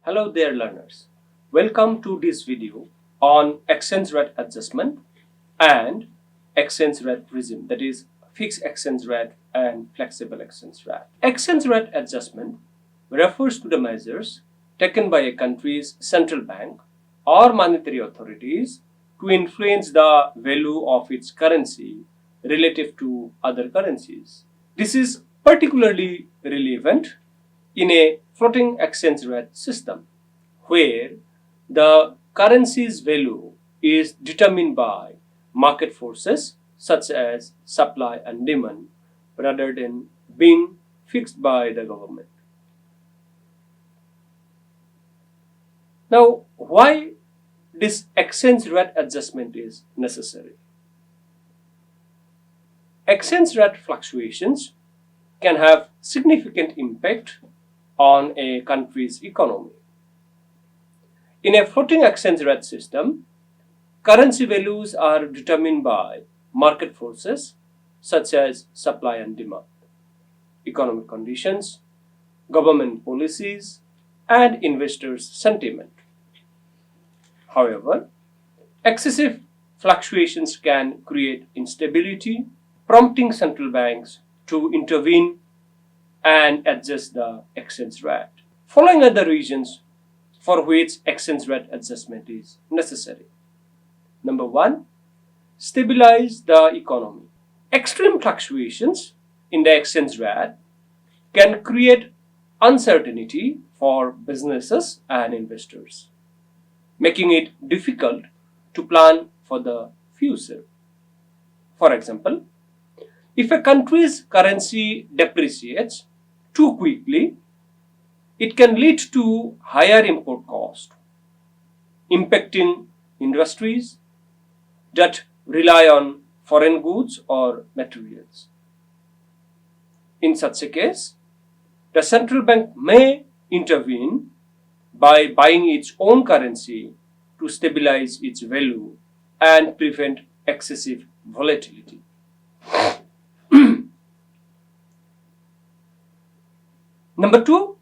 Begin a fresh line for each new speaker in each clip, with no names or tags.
Hello there learners. Welcome to this video on exchange rate adjustment and exchange rate regime, that is fixed exchange rate and flexible exchange rate. Exchange rate adjustment refers to the measures taken by a country's central bank or monetary authorities to influence the value of its currency relative to other currencies. This is particularly relevant in a floating exchange rate system, where the currency's value is determined by market forces such as supply and demand rather than being fixed by the government. Now, why this exchange rate adjustment is necessary? Exchange rate fluctuations can have significant impact on a country's economy. In a floating exchange rate system, currency values are determined by market forces such as supply and demand, economic conditions, government policies, and investors' sentiment. However, excessive fluctuations can create instability, prompting central banks to intervene and adjust the exchange rate. Following are the reasons for which exchange rate adjustment is necessary. Number one, stabilize the economy. Extreme fluctuations in the exchange rate can create uncertainty for businesses and investors, making it difficult to plan for the future. For example, if a country's currency depreciates too quickly, it can lead to higher import cost, impacting industries that rely on foreign goods or materials. In such a case, the central bank may intervene by buying its own currency to stabilize its value and prevent excessive volatility. Number two,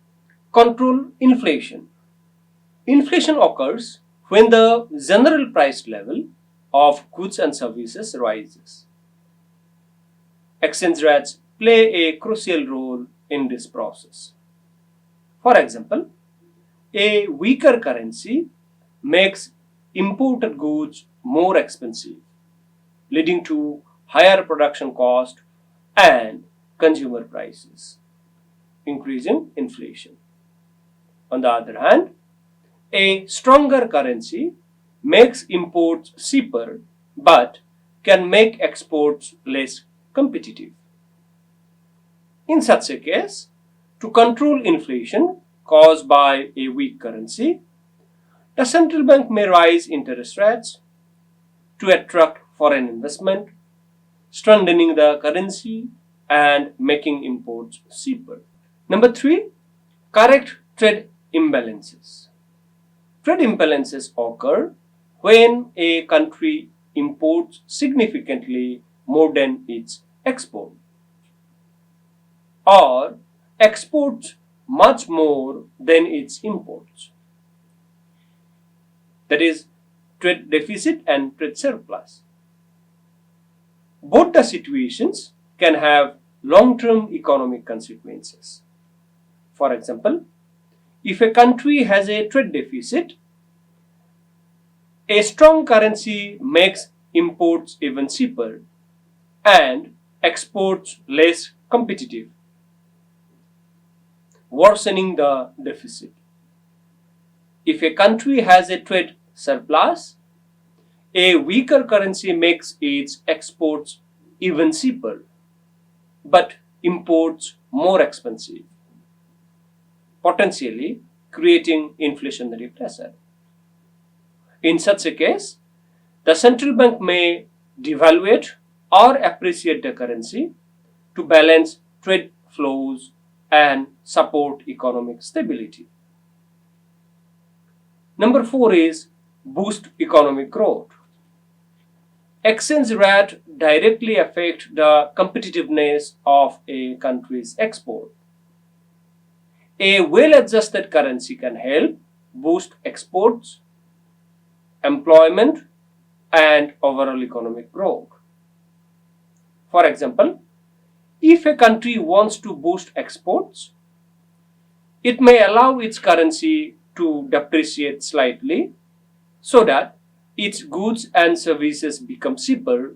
control inflation. Inflation occurs when the general price level of goods and services rises. Exchange rates play a crucial role in this process. For example, a weaker currency makes imported goods more expensive, leading to higher production cost and consumer prices, increasing inflation. On the other hand, a stronger currency makes imports cheaper but can make exports less competitive. In such a case, to control inflation caused by a weak currency, the central bank may raise interest rates to attract foreign investment, strengthening the currency and making imports cheaper. Number three, correct trade imbalances. Trade imbalances occur when a country imports significantly more than its export, or exports much more than its imports. That is, trade deficit and trade surplus. Both the situations can have long-term economic consequences. For example, if a country has a trade deficit, a strong currency makes imports even cheaper and exports less competitive, worsening the deficit. If a country has a trade surplus, a weaker currency makes its exports even cheaper, but imports more expensive, potentially creating inflationary pressure. In such a case, the central bank may devaluate or appreciate the currency to balance trade flows and support economic stability. Number four is boost economic growth. Exchange rate directly affect the competitiveness of a country's export. A well-adjusted currency can help boost exports, employment, and overall economic growth. For example, if a country wants to boost exports, it may allow its currency to depreciate slightly so that its goods and services become cheaper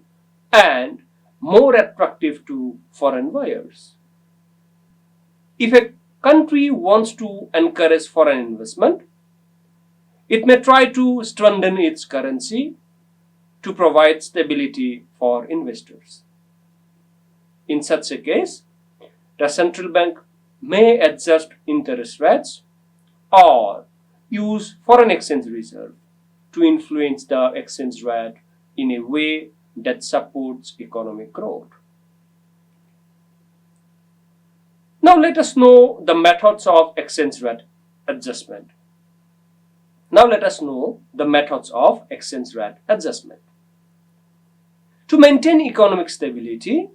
and more attractive to foreign buyers. If a country wants to encourage foreign investment, it may try to strengthen its currency to provide stability for investors. In such a case, the central bank may adjust interest rates or use foreign exchange reserve to influence the exchange rate in a way that supports economic growth. Now let us know the methods of exchange rate adjustment. To maintain economic stability,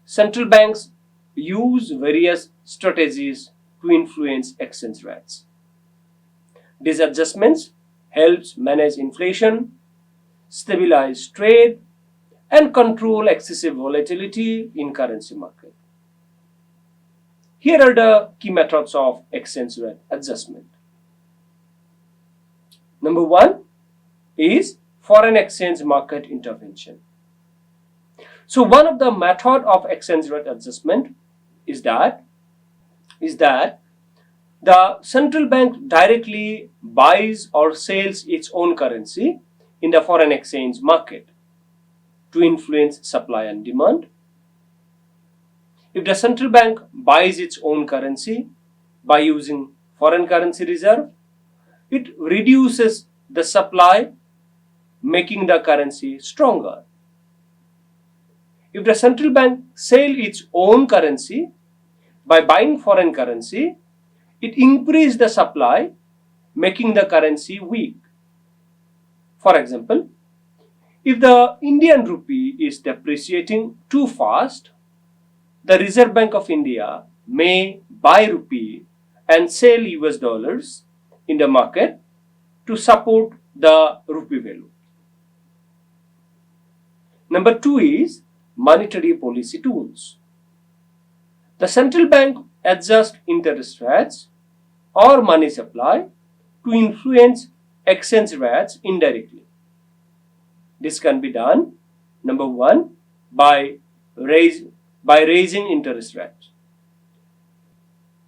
central banks use various strategies to influence exchange rates. These adjustments helps manage inflation, stabilize trade, and control excessive volatility in currency market. Here are the key methods of exchange rate adjustment. Number 1 is foreign exchange market intervention. So one of the method of exchange rate adjustment is that the central bank directly buys or sells its own currency in the foreign exchange market to influence supply and demand. If the central bank buys its own currency by using foreign currency reserve, it reduces the supply, making the currency stronger. If the central bank sells its own currency by buying foreign currency, it increases the supply, making the currency weak. For example, if the Indian rupee is depreciating too fast, the Reserve Bank of India may buy rupee and sell US dollars in the market to support the rupee value. Number 2 is monetary policy tools. The central bank adjusts interest rates or money supply to influence exchange rates indirectly. This can be done, number 1, by raising interest rates.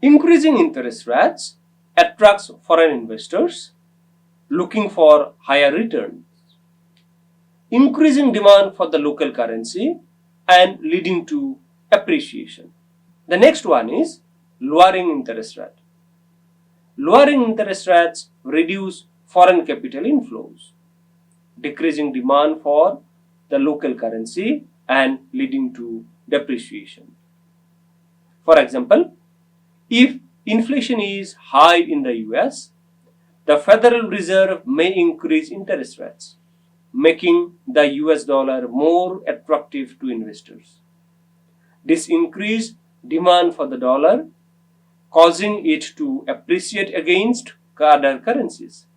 Increasing interest rates attracts foreign investors looking for higher returns, increasing demand for the local currency and leading to appreciation. The next one is lowering interest rate. Lowering interest rates reduce foreign capital inflows, decreasing demand for the local currency and leading to depreciation. For example, if inflation is high in the US, the Federal Reserve may increase interest rates, making the US dollar more attractive to investors. This increased demand for the dollar, causing it to appreciate against other currencies,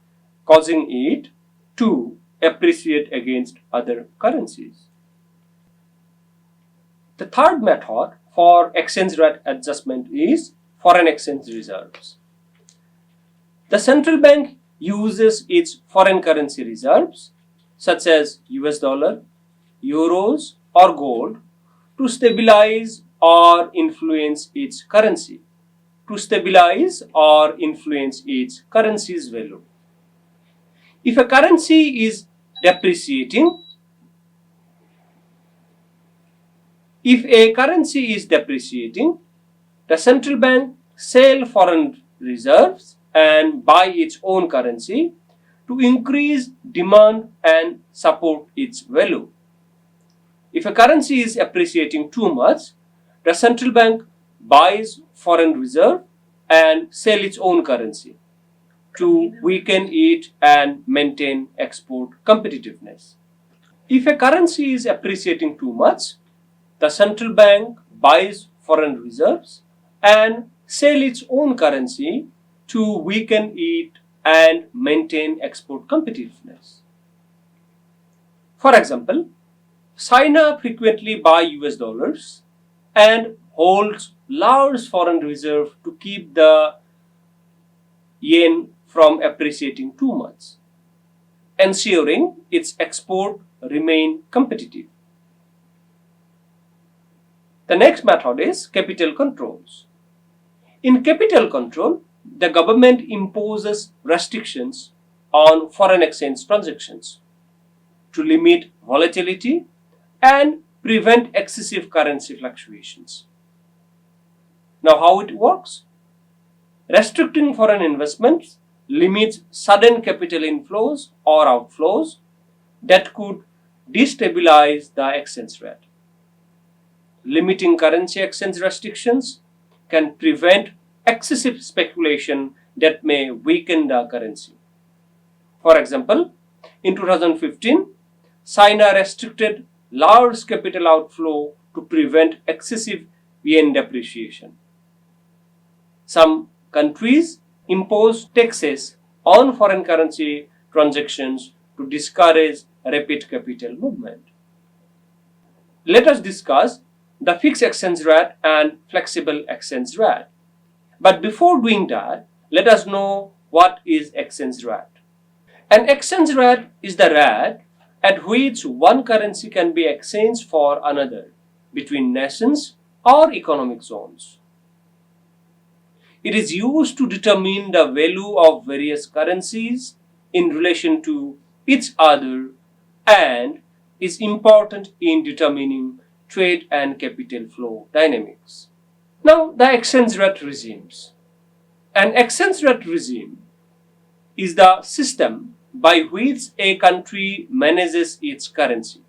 The third method for exchange rate adjustment is foreign exchange reserves. The central bank uses its foreign currency reserves, such as US dollar, euros, or gold, to stabilize or influence its currency's value. If a currency is depreciating, the central bank sells foreign reserves and buy its own currency to increase demand and support its value. If a currency is appreciating too much, the central bank buys foreign reserve and sell its own currency to weaken it and maintain export competitiveness. If a currency is appreciating too much, the central bank buys foreign reserves and sell its own currency to weaken it and maintain export competitiveness. For example, China frequently buys US dollars and holds large foreign reserve to keep the yen from appreciating too much, ensuring its export remain competitive. The next method is capital controls. In capital control, the government imposes restrictions on foreign exchange transactions to limit volatility and prevent excessive currency fluctuations. Now, how it works? Restricting foreign investments limits sudden capital inflows or outflows that could destabilize the exchange rate. Limiting currency exchange restrictions can prevent excessive speculation that may weaken the currency. For example, in 2015, China restricted large capital outflow to prevent excessive yen depreciation. Some countries impose taxes on foreign currency transactions to discourage rapid capital movement. Let us discuss the fixed exchange rate and flexible exchange rate. But before doing that, let us know what is exchange rate. An exchange rate is the rate at which one currency can be exchanged for another between nations or economic zones. It is used to determine the value of various currencies in relation to each other and is important in determining trade and capital flow dynamics. Now, the exchange rate regimes. An exchange rate regime is the system by which a country manages its currency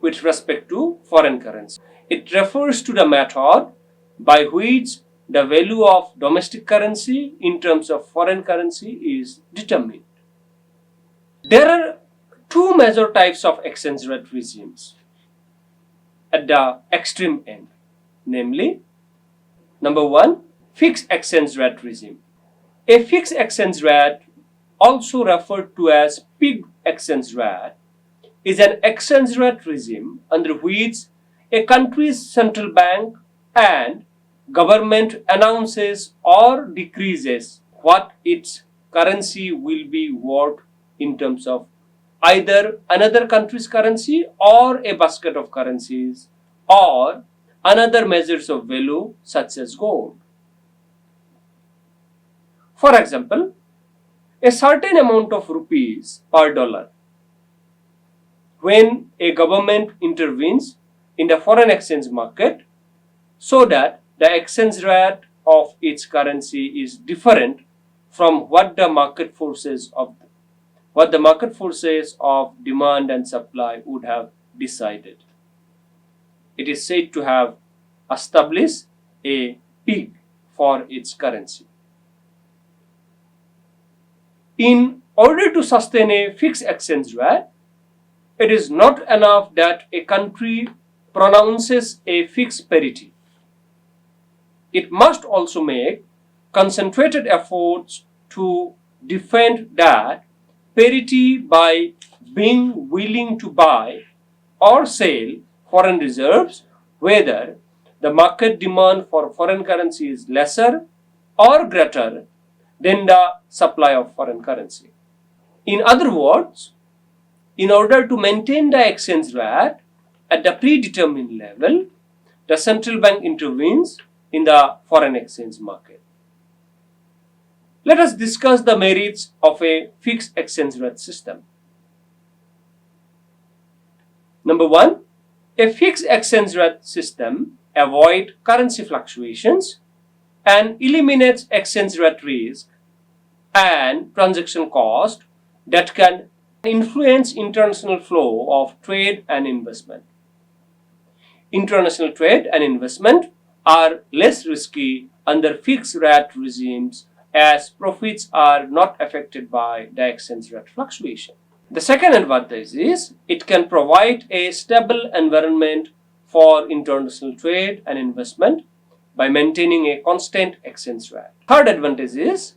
with respect to foreign currency. It refers to the method by which the value of domestic currency in terms of foreign currency is determined. There are two major types of exchange rate regimes at the extreme end, namely, number one, fixed exchange rate regime. A fixed exchange rate, also referred to as pegged exchange rate, is an exchange rate regime under which a country's central bank and government announces or decreases what its currency will be worth in terms of either another country's currency or a basket of currencies or another measures of value such as gold. For example, a certain amount of rupees per dollar. When a government intervenes in the foreign exchange market so that the exchange rate of its currency is different from what the market forces of demand and supply would have decided. It is said to have established a peg for its currency. In order to sustain a fixed exchange rate, it is not enough that a country pronounces a fixed parity. It must also make concentrated efforts to defend that parity by being willing to buy or sell foreign reserves, whether the market demand for foreign currency is lesser or greater than the supply of foreign currency. In other words, in order to maintain the exchange rate at the predetermined level, the central bank intervenes in the foreign exchange market. Let us discuss the merits of a fixed exchange rate system. Number one, a fixed exchange rate system avoids currency fluctuations and eliminates exchange rate risk and transaction cost that can influence international flow of trade and investment. International trade and investment are less risky under fixed rate regimes as profits are not affected by the exchange rate fluctuation. The second advantage is it can provide a stable environment for international trade and investment by maintaining a constant exchange rate. Third advantage is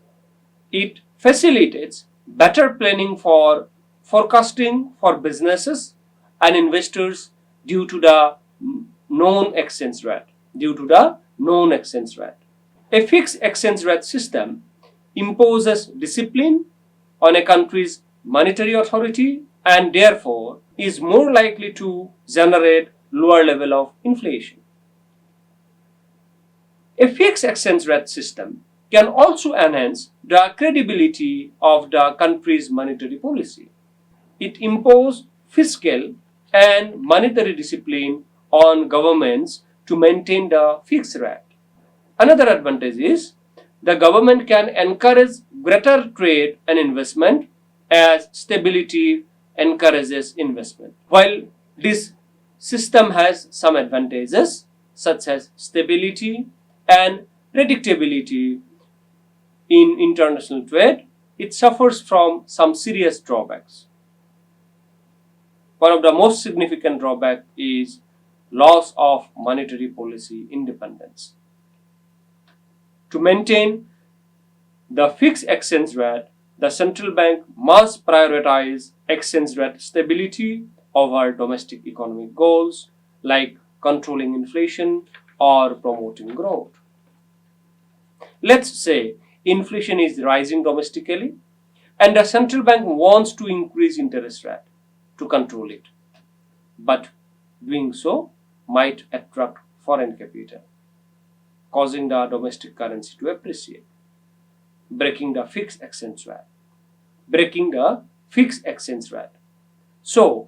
it facilitates better planning for forecasting for businesses and investors due to the known exchange rate. A fixed exchange rate system imposes discipline on a country's monetary authority and therefore is more likely to generate lower level of inflation. A fixed exchange rate system can also enhance the credibility of the country's monetary policy. It imposes fiscal and monetary discipline on governments to maintain the fixed rate. Another advantage is the government can encourage greater trade and investment as stability encourages investment. While this system has some advantages such as stability and predictability in international trade, it suffers from some serious drawbacks. One of the most significant drawbacks is loss of monetary policy independence. To maintain the fixed exchange rate, the central bank must prioritize exchange rate stability over domestic economic goals like controlling inflation or promoting growth. Let's say inflation is rising domestically and the central bank wants to increase interest rate to control it. But doing so might attract foreign capital, causing the domestic currency to appreciate, breaking the fixed exchange rate. So,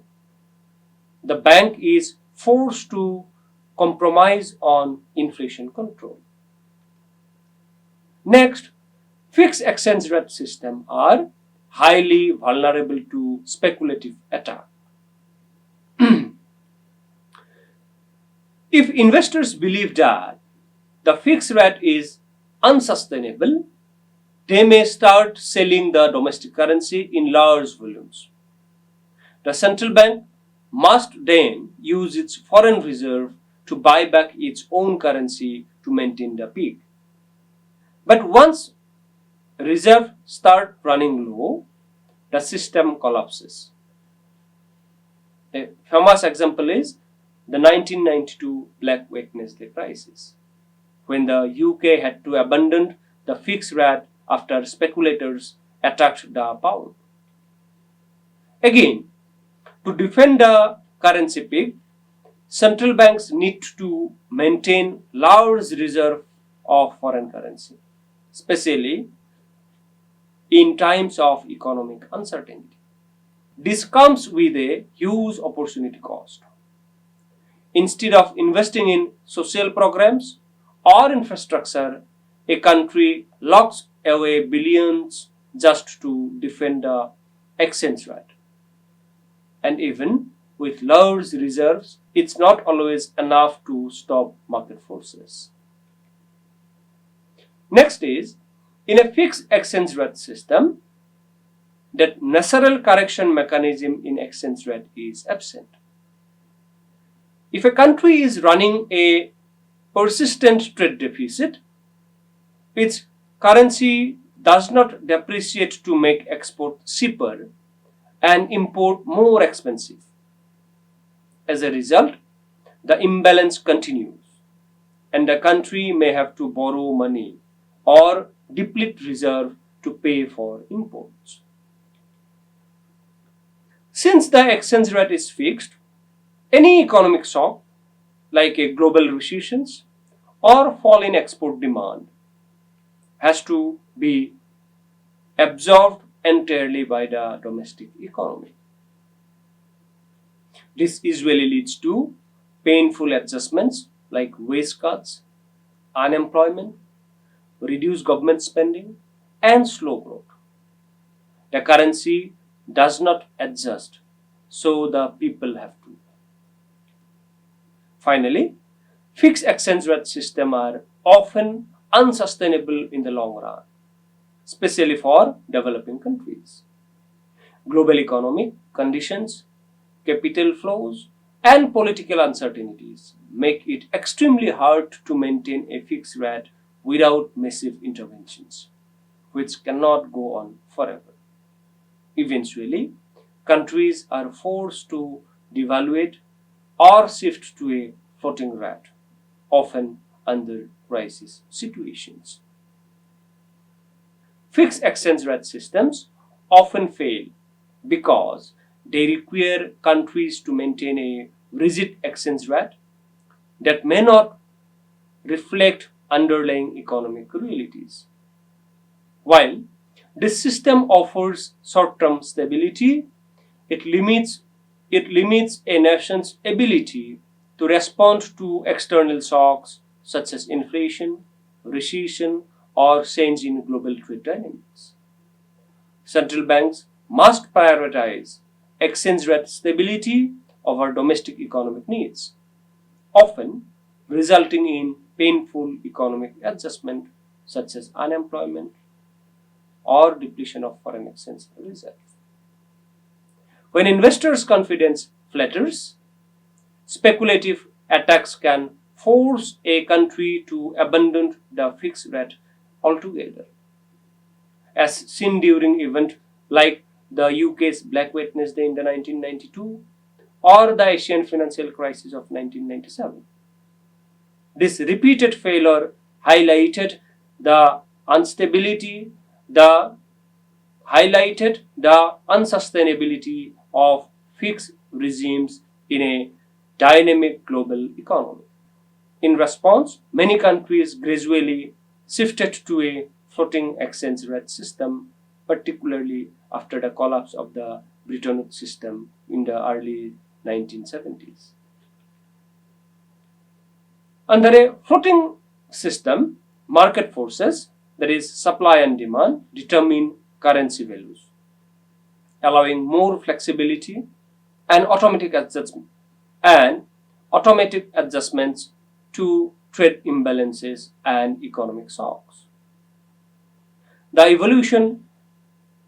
the bank is forced to compromise on inflation control. Next, fixed exchange rate systems are highly vulnerable to speculative attack. If investors believe that the fixed rate is unsustainable, they may start selling the domestic currency in large volumes. The central bank must then use its foreign reserve to buy back its own currency to maintain the peak. But once reserves start running low, the system collapses. A famous example is the 1992 Black Wednesday crisis, when the UK had to abandon the fixed rate after speculators attacked the pound. Again, to defend the currency peak, central banks need to maintain large reserve of foreign currency, especially in times of economic uncertainty. This comes with a huge opportunity cost. Instead of investing in social programs or infrastructure, a country locks away billions just to defend the exchange rate. And even with large reserves, it's not always enough to stop market forces. Next is, in a fixed exchange rate system, that natural correction mechanism in exchange rate is absent. If a country is running a persistent trade deficit, its currency does not depreciate to make export cheaper and import more expensive. As a result, the imbalance continues and the country may have to borrow money or deplete reserve to pay for imports. Since the exchange rate is fixed, any economic shock like a global recession or fall in export demand has to be absorbed entirely by the domestic economy. This usually leads to painful adjustments like wage cuts, unemployment, reduced government spending, and slow growth. The currency does not adjust, so the people have to. Finally, fixed exchange rate systems are often unsustainable in the long run, especially for developing countries. Global economic conditions, capital flows, and political uncertainties make it extremely hard to maintain a fixed rate without massive interventions. which cannot go on forever. Eventually, countries are forced to devaluate or shift to a floating rate, often under crisis situations. Fixed exchange rate systems often fail because they require countries to maintain a rigid exchange rate that may not reflect underlying economic realities. While this system offers short-term stability, it limits it limits a nation's ability to respond to external shocks such as inflation, recession, or change in global trade dynamics. Central banks must prioritize exchange rate stability over domestic economic needs, often resulting in painful economic adjustment such as unemployment or depletion of foreign exchange reserves. When investors' confidence flatters, speculative attacks can force a country to abandon the fixed rate altogether, as seen during events like the UK's Black Wednesday in the 1992 or the Asian financial crisis of 1997. This repeated failure highlighted the instability, the highlighted the unsustainability of fixed regimes in a dynamic global economy. In response, many countries gradually shifted to a floating exchange rate system, particularly after the collapse of the Bretton Woods system in the early 1970s. Under a floating system, market forces, that is supply and demand, determine currency values, allowing more flexibility and automatic adjustments to trade imbalances and economic shocks. The evolution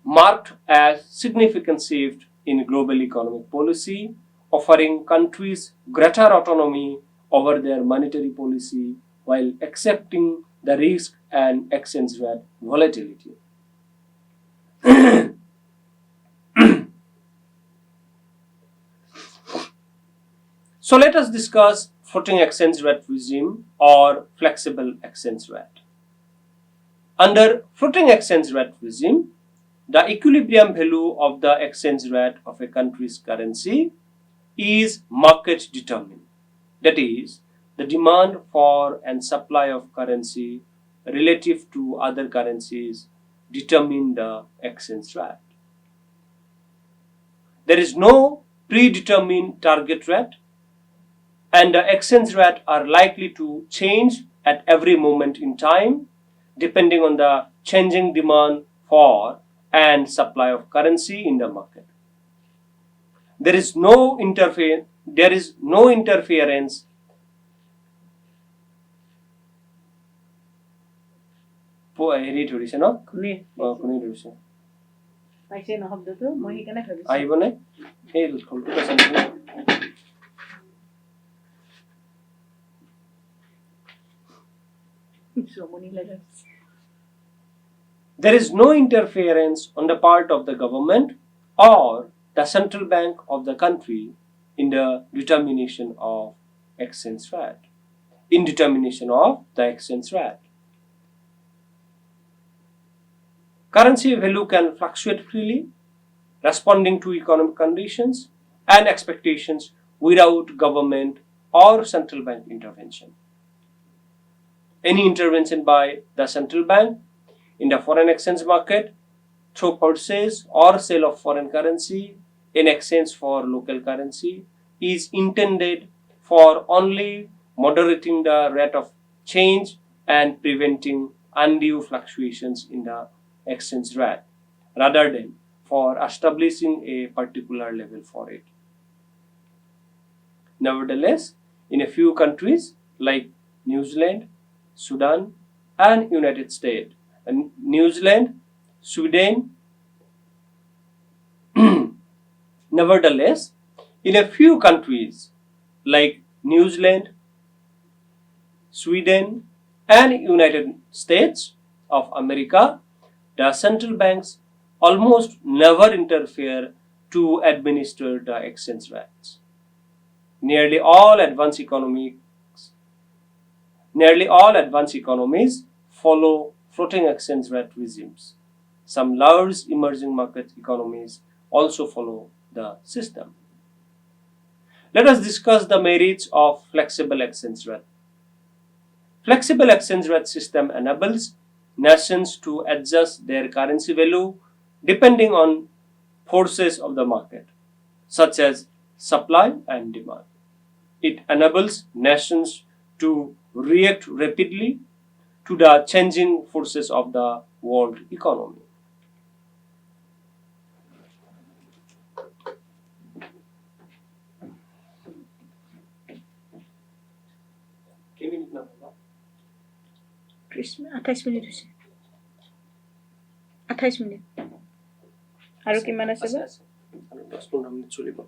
marked a significant shift in global economic policy, offering countries greater autonomy over their monetary policy while accepting the risk and exchange rate volatility. So let us discuss floating exchange rate regime or flexible exchange rate. Under floating exchange rate regime, the equilibrium value of the exchange rate of a country's currency is market determined. That is, the demand for and supply of currency relative to other currencies determine the exchange rate. There is no predetermined target rate, and the exchange rate are likely to change at every moment in time depending on the changing demand for and supply of currency in the market. There is no interference হেৰি ধৰিছে ন কোনে ধৰিছে
পাইছে ন শব্দটো মই সেইকাৰণে ভাবিছো
আহিবনে এই শব্দটো পাইছে নেকি
জমনি লাগে
There is no interference on the part of the government or the central bank of the country in the determination of exchange rate. In determination of the exchange rate. Currency value can fluctuate freely, responding to economic conditions and expectations without government or central bank intervention. Any intervention by the central bank in the foreign exchange market through purchase or sale of foreign currency in exchange for local currency is intended for only moderating the rate of change and preventing undue fluctuations in the exchange rate rather than for establishing a particular level for it. Nevertheless, in a few countries like New Zealand, Sudan, and United States, New Zealand, Sweden, nevertheless, in a few countries like New Zealand, Sweden, and United States of America, the central banks almost never interfere to administer the exchange rates. Nearly all advanced economies follow floating exchange rate regimes. Some large emerging market economies also follow the system. Let us discuss the merits of flexible exchange rate. Flexible exchange rate system enables nations to adjust their currency value depending on forces of the market, such as supply and demand. It enables nations to react rapidly to the changing forces of the world economy.
Krishna 28 minute হৈছে 28 minute আৰু কিমান আছে বা
আৰু 10-15 minute চলিব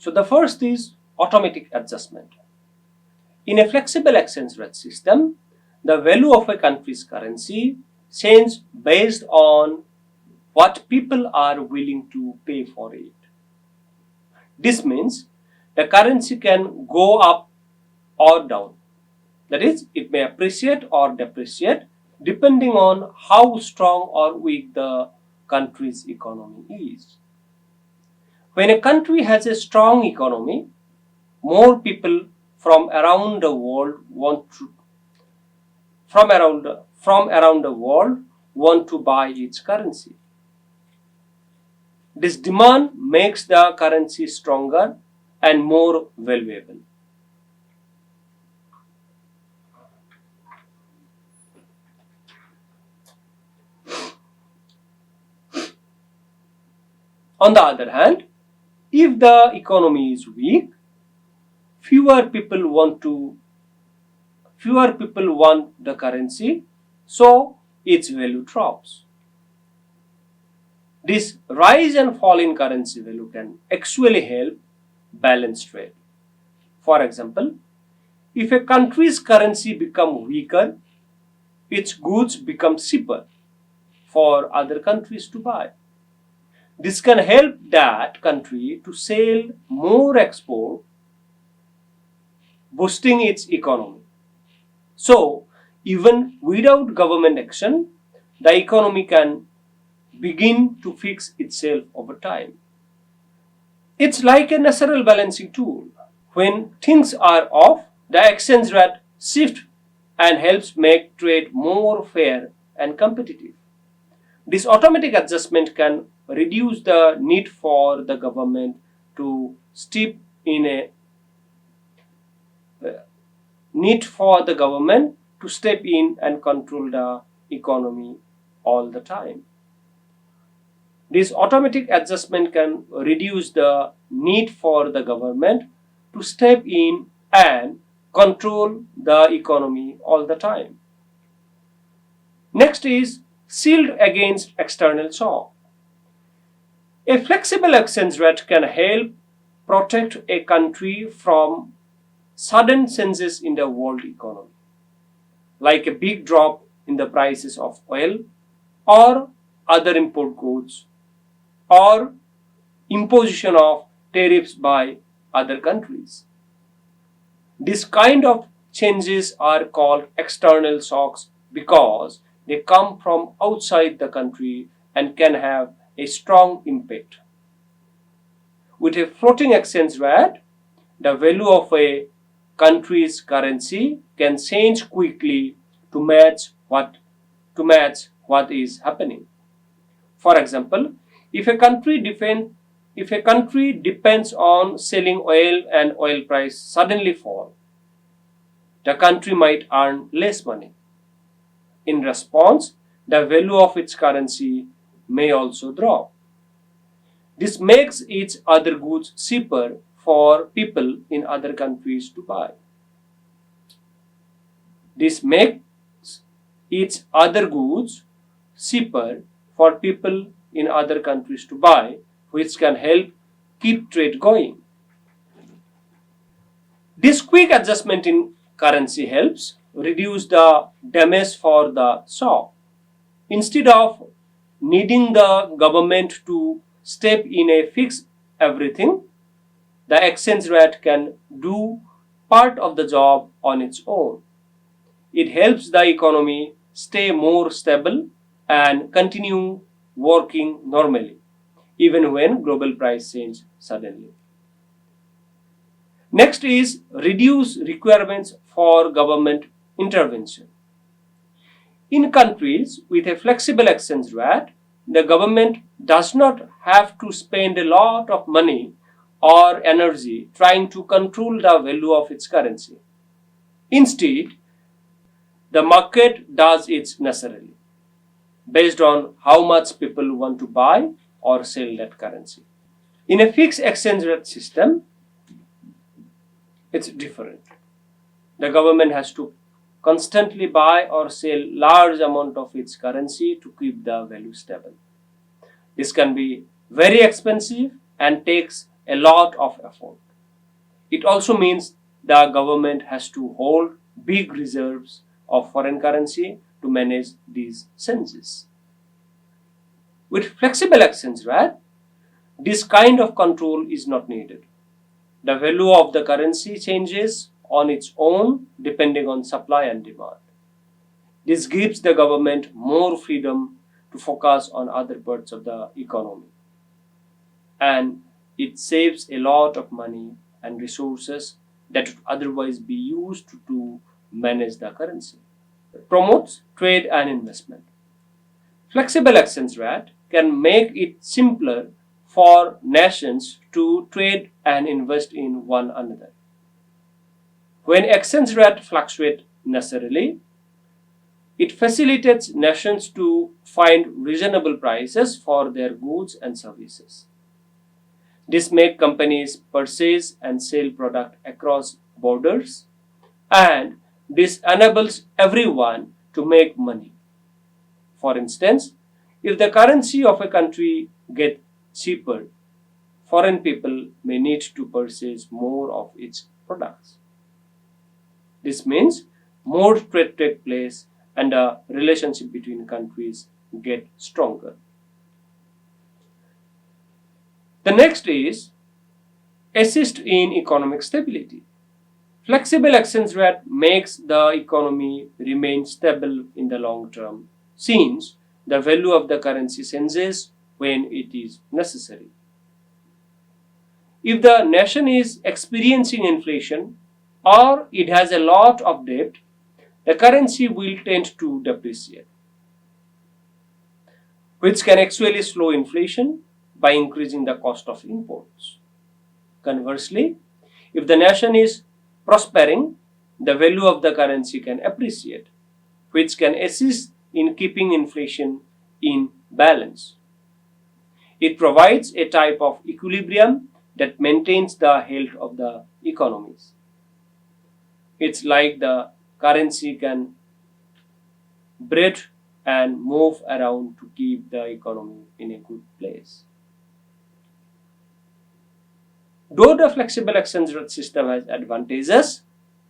So the first is automatic adjustment. In a flexible exchange rate system, the value of a country's currency changes based on what people are willing to pay for it. This means the currency can go up or down. That is, it may appreciate or depreciate depending on how strong or weak the country's economy is. When a country has a strong economy, more people from around the world want to buy its currency. This demand makes the currency stronger and more valuable. On the other hand, if the economy is weak, fewer people want the currency, so its value drops. This rise and fall in currency value can actually help balance trade. For example, if a country's currency becomes weaker, its goods become cheaper for other countries to buy. This can help that country to sell more export, boosting its economy. So, even without government action, the economy can begin to fix itself over time. It's like a natural balancing tool. When things are off, the exchange rate shifts and helps make trade more fair and competitive. This automatic adjustment can reduce the need for the government to step in and control the economy all the time. This automatic adjustment can reduce the need for the government to step in and control the economy all the time. Next is shield against external shock. A flexible exchange rate can help protect a country from sudden changes in the world economy, like a big drop in the prices of oil or other import goods, or imposition of tariffs by other countries. This kind of changes are called external shocks because they come from outside the country and can have a strong impact. With a floating exchange rate, the value of a country's currency can change quickly to match what is happening. For example, if a country depends on selling oil and oil price suddenly fall, the country might earn less money. In response, the value of its currency may also drop. This makes each other goods cheaper for people in other countries to buy. This makes each other goods cheaper for people in other countries to buy, which can help keep trade going. This quick adjustment in currency helps reduce the damage for the shock. Instead of needing the government to step in and fix everything, the exchange rate can do part of the job on its own. It helps the economy stay more stable and continue working normally, even when global price change suddenly. Next is reduce requirements for government intervention. In countries with a flexible exchange rate, the government does not have to spend a lot of money or energy trying to control the value of its currency. Instead, the market does it naturally, based on how much people want to buy or sell that currency. In a fixed exchange rate system, it's different. The government has to constantly buy or sell large amount of its currency to keep the value stable. This can be very expensive and takes a lot of effort. It also means the government has to hold big reserves of foreign currency to manage these changes. With flexible exchange rate, this kind of control is not needed. The value of the currency changes on its own depending on supply and demand. This gives the government more freedom to focus on other parts of the economy. And it saves a lot of money and resources that would otherwise be used to manage the currency. It promotes trade and investment. Flexible exchange rate can make it simpler for nations to trade and invest in one another. When exchange rate fluctuates naturally, it facilitates nations to find reasonable prices for their goods and services. This makes companies purchase and sell products across borders, and this enables everyone to make money. For instance, if the currency of a country gets cheaper, foreign people may need to purchase more of its products. This means more trade takes place and the relationship between countries get stronger. The next is assist in economic stability. Flexible exchange rate makes the economy remain stable in the long term since the value of the currency changes when it is necessary. If the nation is experiencing inflation or it has a lot of debt, the currency will tend to depreciate, which can actually slow inflation by increasing the cost of imports. Conversely, if the nation is prospering, the value of the currency can appreciate, which can assist in keeping inflation in balance. It provides a type of equilibrium that maintains the health of the economies. It's like the currency can breathe and move around to keep the economy in a good place. Though the flexible exchange rate system has advantages,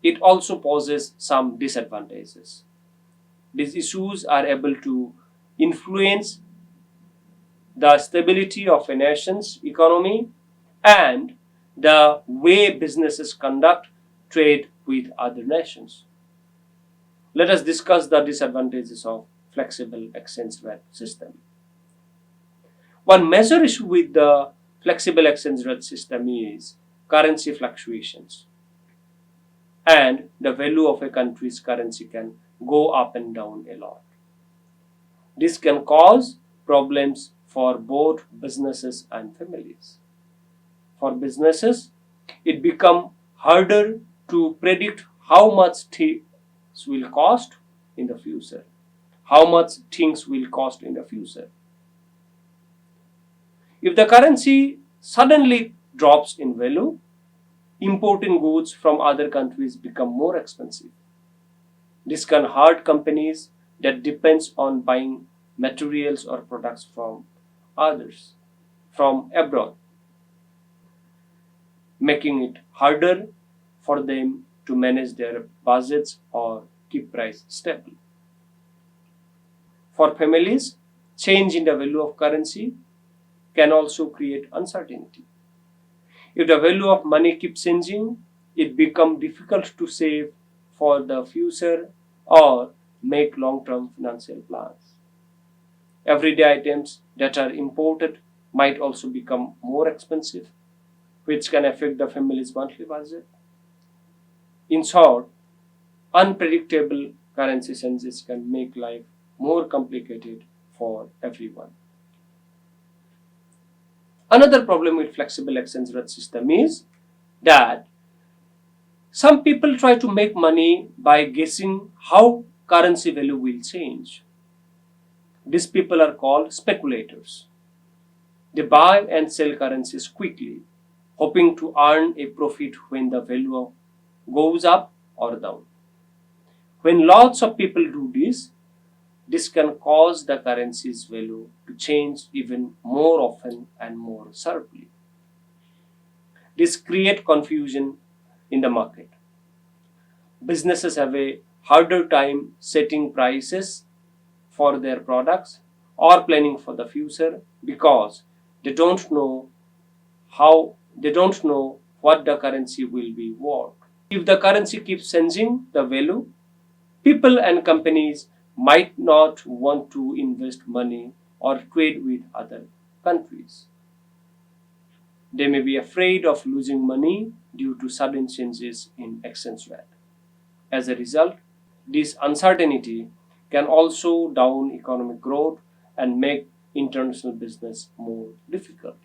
it also poses some disadvantages. These issues are able to influence the stability of a nation's economy and the way businesses conduct trade with other nations. Let us discuss the disadvantages of flexible exchange rate system. One major issue with the flexible exchange rate system is currency fluctuations, and the value of a country's currency can go up and down a lot. This can cause problems for both businesses and families. For businesses, it becomes harder to predict how much things will cost in the future. If the currency suddenly drops in value, importing goods from other countries become more expensive. This can hurt companies that depends on buying materials or products from others, from abroad, making it harder for them to manage their budgets or keep price stable. For families, change in the value of currency can also create uncertainty. If the value of money keeps changing, it becomes difficult to save for the future or make long-term financial plans. Everyday items that are imported might also become more expensive, which can affect the family's monthly budget. In short, unpredictable currency changes can make life more complicated for everyone. Another problem with flexible exchange rate system is that some people try to make money by guessing how currency value will change. These people are called speculators. They buy and sell currencies quickly, hoping to earn a profit when the value goes up or down. When lots of people do this can cause the currency's value to change even more often and more sharply. This creates confusion in the market. Businesses have a harder time setting prices for their products or planning for the future because they don't know they don't know what the currency will be worth. If the currency keeps changing the value, people and companies might not want to invest money or trade with other countries. They may be afraid of losing money due to sudden changes in exchange rate. As a result, this uncertainty can also down economic growth and make international business more difficult.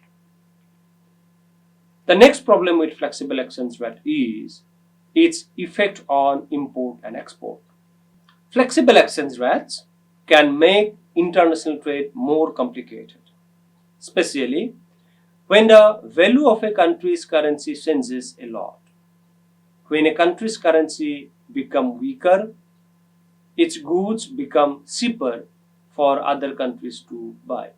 The next problem with flexible exchange rate is its effect on import and export. Flexible exchange rates can make international trade more complicated, especially when the value of a country's currency changes a lot. When a country's currency becomes weaker, its goods become cheaper for other countries to buy.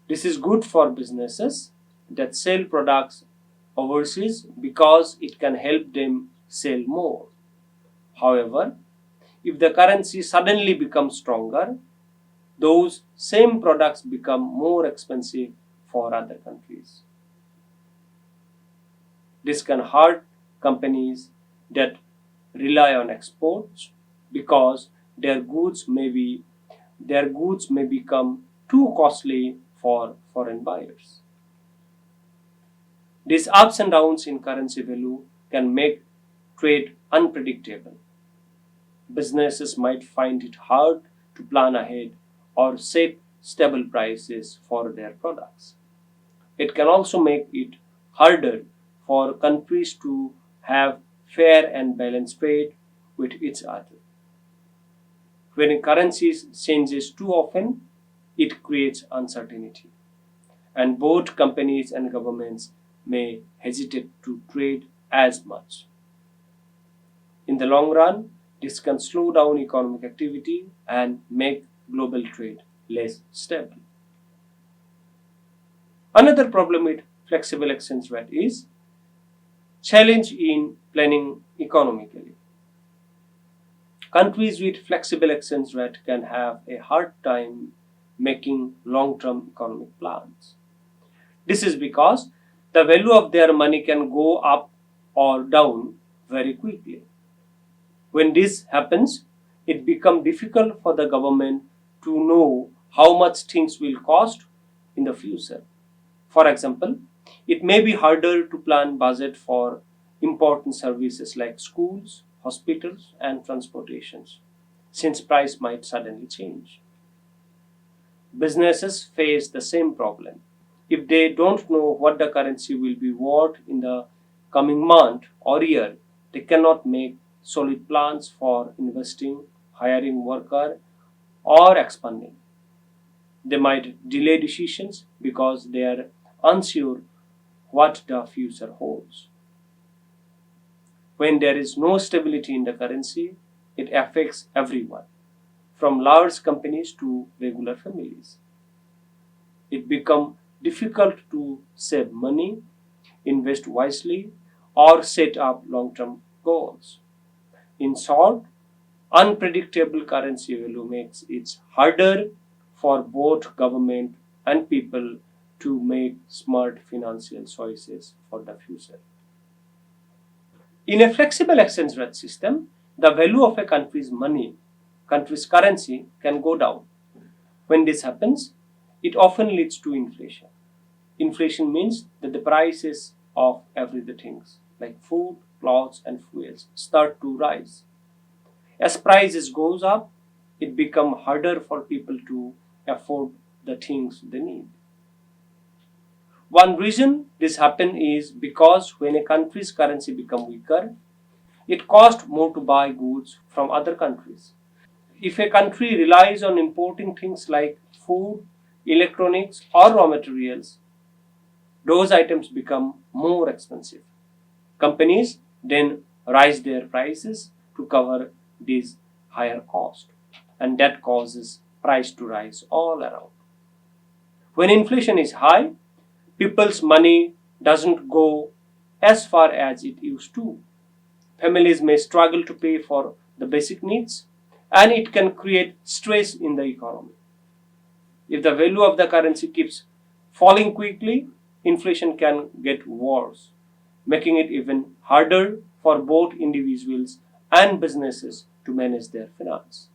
This is good for businesses that sell products overseas because it can help them sell more. However, if the currency suddenly becomes stronger, those same products become more expensive for other countries. This can hurt companies that rely on exports because their goods may become too costly for foreign buyers. These ups and downs in currency value can make trade unpredictable. Businesses might find it hard to plan ahead or set stable prices for their products. It can also make it harder for countries to have fair and balanced trade with each other. When currencies changes too often, it creates uncertainty, and both companies and governments may hesitate to trade as much. In the long run, this can slow down economic activity and make global trade less stable. Another problem with flexible exchange rate is challenge in planning economically. Countries with flexible exchange rate can have a hard time making long-term economic plans. This is because the value of their money can go up or down very quickly. When this happens, it becomes difficult for the government to know how much things will cost in the future. For example, it may be harder to plan budget for important services like schools, hospitals, and transportations, since price might suddenly change. Businesses face the same problem. If they don't know what the currency will be worth in the coming month or year, they cannot make solid plans for investing, hiring worker, or expanding. They might delay decisions because they are unsure what the future holds. When there is no stability in the currency, it affects everyone, from large companies to regular families. It becomes difficult to save money, invest wisely, or set up long-term goals. In short, unpredictable currency value makes it harder for both government and people to make smart financial choices for the future. In a flexible exchange rate system, the value of a country's currency can go down. When this happens, it often leads to inflation. Inflation means that the prices of everything like food, clothes and fuels start to rise. As prices goes up, it becomes harder for people to afford the things they need. One reason this happens is because when a country's currency becomes weaker, it costs more to buy goods from other countries. If a country relies on importing things like food, electronics, or raw materials, those items become more expensive. Companies then raise their prices to cover these higher costs, and that causes price to rise all around. When inflation is high, people's money doesn't go as far as it used to. Families may struggle to pay for the basic needs, and it can create stress in the economy. If the value of the currency keeps falling quickly, inflation can get worse, making it even harder for both individuals and businesses to manage their finance.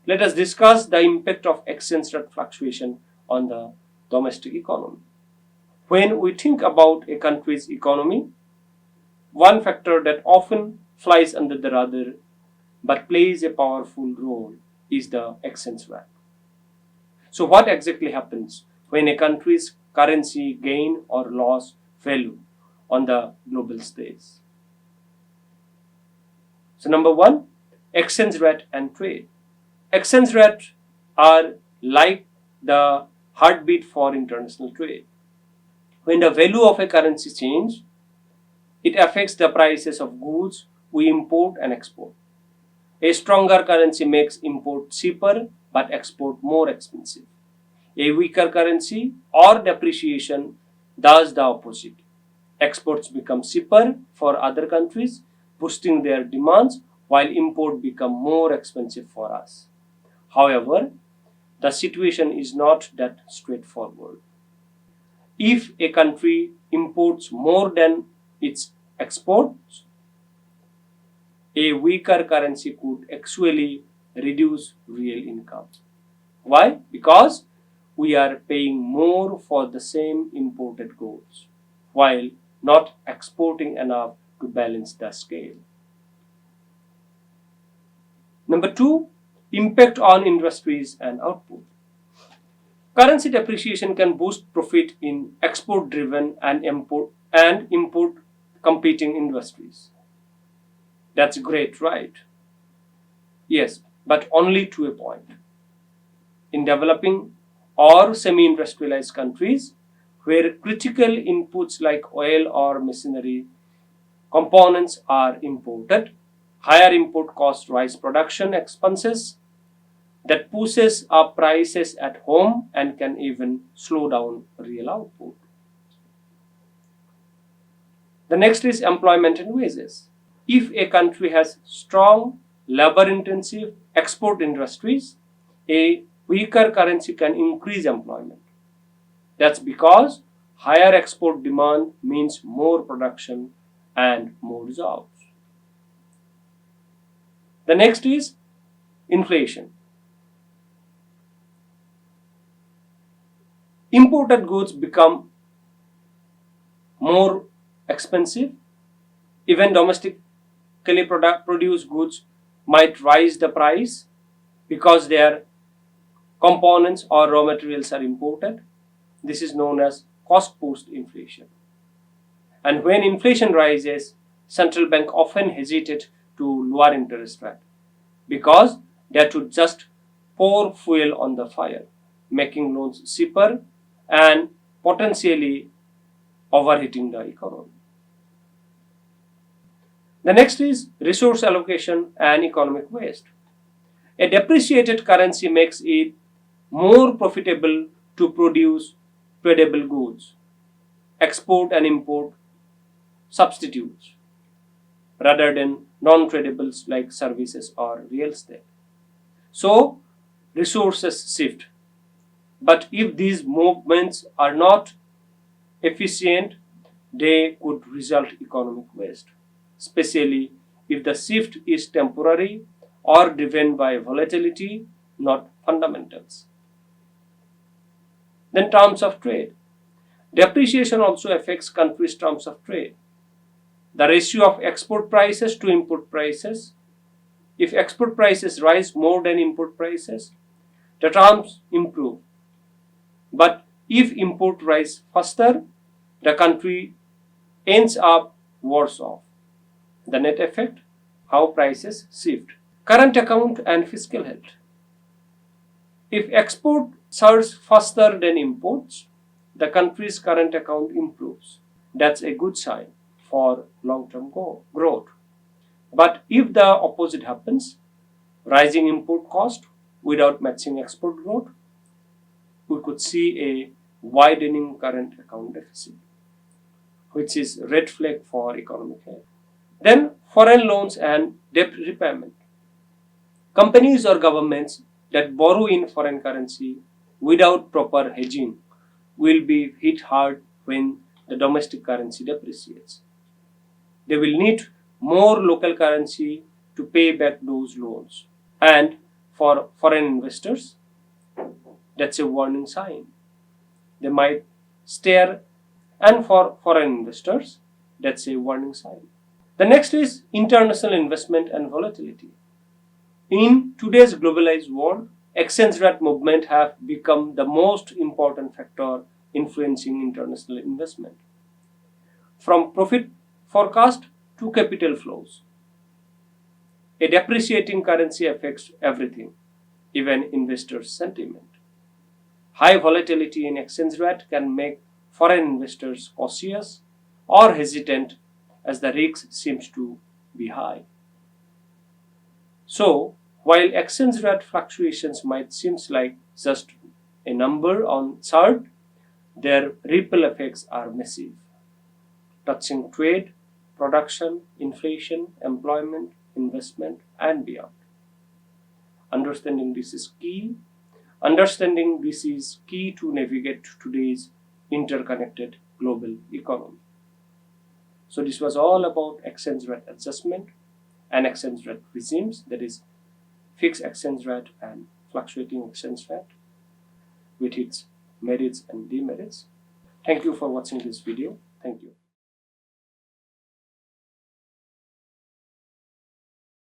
Let us discuss the impact of exchange rate fluctuation on the domestic economy. When we think about a country's economy, one factor that often flies under the radar but plays a powerful role is the exchange rate. So what exactly happens when a country's currency gain or loss value on the global stage? So number one, exchange rate and trade. Exchange rates are like the heartbeat for international trade. When the value of a currency changes, it affects the prices of goods we import and export. A stronger currency makes import cheaper but export more expensive. A weaker currency or depreciation does the opposite. Exports become cheaper for other countries, boosting their demands, while import become more expensive for us. However, the situation is not that straightforward. If a country imports more than its exports, a weaker currency could actually reduce real income. Why? Because we are paying more for the same imported goods, while not exporting enough to balance the scale. Number two, impact on industries and output. Currency depreciation can boost profit in export-driven and import competing industries. That's great, right? Yes, but only to a point. In developing or semi-industrialized countries, where critical inputs like oil or machinery components are imported, higher import costs rise production expenses that pushes up prices at home and can even slow down real output. The next is employment and wages. If a country has strong labor-intensive export industries, a weaker currency can increase employment. That's because higher export demand means more production and more jobs. The next is inflation. Imported goods become more expensive. Even domestically produced goods might rise the price because their components or raw materials are imported. This is known as cost push inflation. And when inflation rises, central bank often hesitate to lower interest rate because they have to just pour fuel on the fire. making loans cheaper and potentially overheating the economy. The next is resource allocation and economic waste. A depreciated currency makes it more profitable to produce tradable goods, export and import substitutes, rather than non-tradables like services or real estate. So, resources shift. But if these movements are not efficient, they could result economic waste, especially if the shift is temporary or driven by volatility, not fundamentals. Then terms of trade. Depreciation also affects countries' terms of trade. The ratio of export prices to import prices. If export prices rise more than import prices, the terms improve. But if import rise faster, the country ends up worse off. The net effect, how prices shift. Current account and fiscal health. If export surges faster than imports, the country's current account improves. That's a good sign for long-term growth. But if the opposite happens, rising import cost without matching export growth, we could see a widening current account deficit, which is red flag for economic health. Then foreign loans and debt repayment. Companies or governments that borrow in foreign currency without proper hedging will be hit hard when the domestic currency depreciates. They will need more local currency to pay back those loans. And for foreign investors, that's a warning sign. They might stare, and for foreign investors, that's a warning sign. The next is international investment and volatility. In today's globalized world, exchange rate movement have become the most important factor influencing international investment. From profit forecast to capital flows. A depreciating currency affects everything, even investors' sentiment. High volatility in exchange rate can make foreign investors cautious or hesitant as the risk seems to be high. So, while exchange rate fluctuations might seem like just a number on chart, their ripple effects are massive, touching trade, production, inflation, employment, investment, and beyond. Understanding this is key. Understanding this is key to navigate today's interconnected global economy. So this was all about exchange rate adjustment and exchange rate regimes, that is fixed exchange rate and fluctuating exchange rate with its merits and demerits. Thank you for watching this video. Thank you.